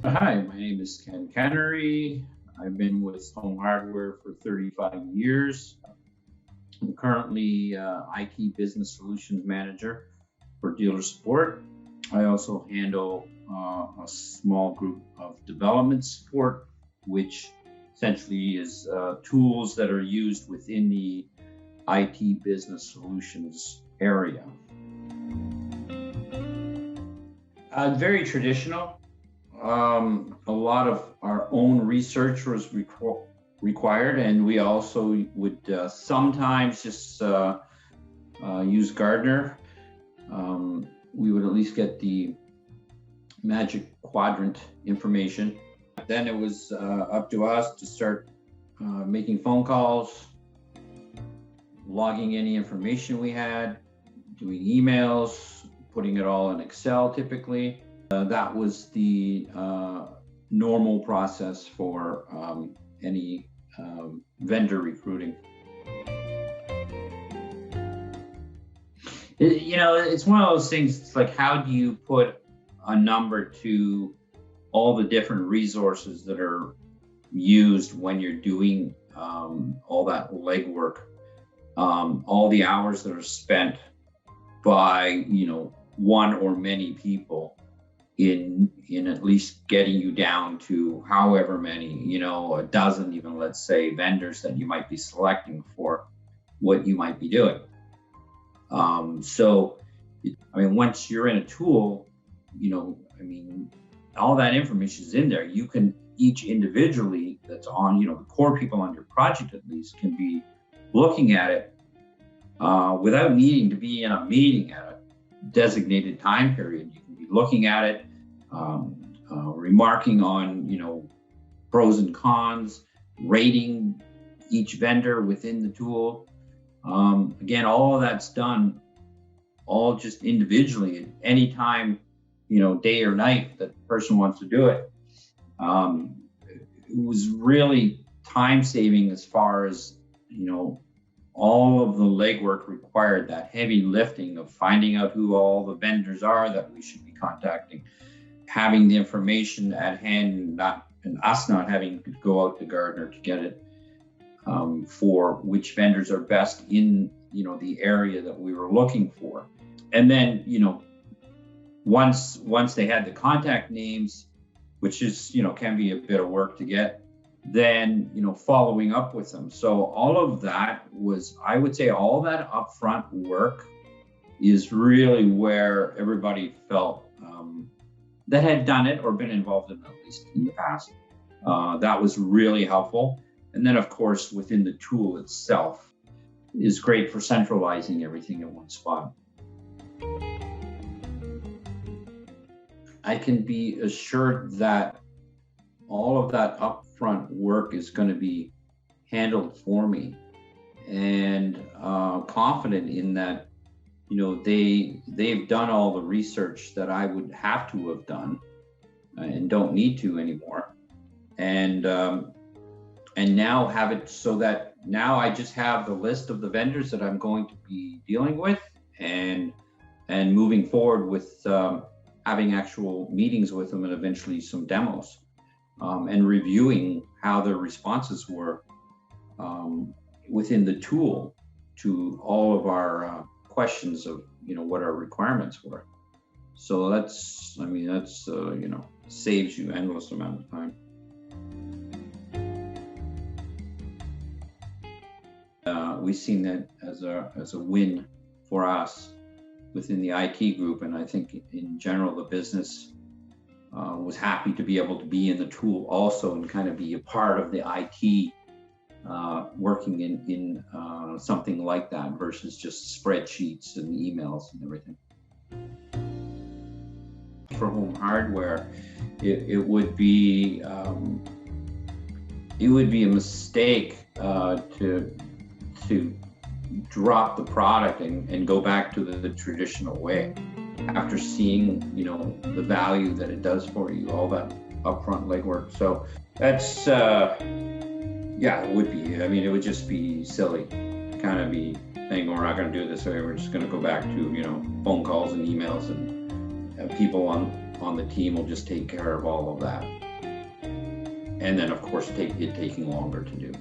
Hi, my name is Ken Kennery. I've been with Home Hardware for 35 years. I'm currently IT Business Solutions Manager for dealer support. I also handle a small group of development support, which essentially is tools that are used within the IT Business Solutions area. Very traditional. A lot of our own research was required, and we also would sometimes just use Gardner. We would at least get the magic quadrant information. Then it was up to us to start making phone calls, logging any information we had, doing emails, putting it all in Excel typically. That was the normal process for any vendor recruiting. It's one of those things. It's like, how do you put a number to all the different resources that are used when you're doing all that legwork, all the hours that are spent by one or many people in at least getting you down to however many, a dozen, even, let's say, vendors that you might be selecting for what you might be doing. Once you're in a tool, all that information is in there. You can each individually, that's on, the core people on your project at least, can be looking at it without needing to be in a meeting at a designated time period. You can be looking at it, remarking on, pros and cons, rating each vendor within the tool. Again, all of that's done all just individually at any time, day or night that the person wants to do it. It was really time saving as far as, all of the legwork required, that heavy lifting of finding out who all the vendors are that we should be contacting, having the information at hand, and us not having to go out to Gardner to get it, for which vendors are best in the area that we were looking for. And then once they had the contact names, which is can be a bit of work to get, then following up with them. So all of that was, I would say, all that upfront work is really where everybody felt that had done it or been involved in it, at least in the past. That was really helpful. And then, of course, within the tool itself is great for centralizing everything in one spot. I can be assured that all of that upfront work is going to be handled for me, and confident in that, they've done all the research that I would have to have done and don't need to anymore. And now have it so that now I just have the list of the vendors that I'm going to be dealing with, and moving forward with having actual meetings with them and eventually some demos, and reviewing how their responses were within the tool to all of our questions of what our requirements were. So that's saves you endless amount of time. We've seen that as a win for us within the IT group, and I think in general the business was happy to be able to be in the tool also and kind of be a part of the IT working in something like that versus just spreadsheets and emails and everything. For Home Hardware, it would be a mistake to drop the product and go back to the traditional way after seeing the value that it does for you, all that upfront legwork. So that's it would be. It would just be silly to kind of be saying, we're not going to do it this way. We're just going to go back to phone calls and emails and people on on the team will just take care of all of that. And then, of course, it taking longer to do.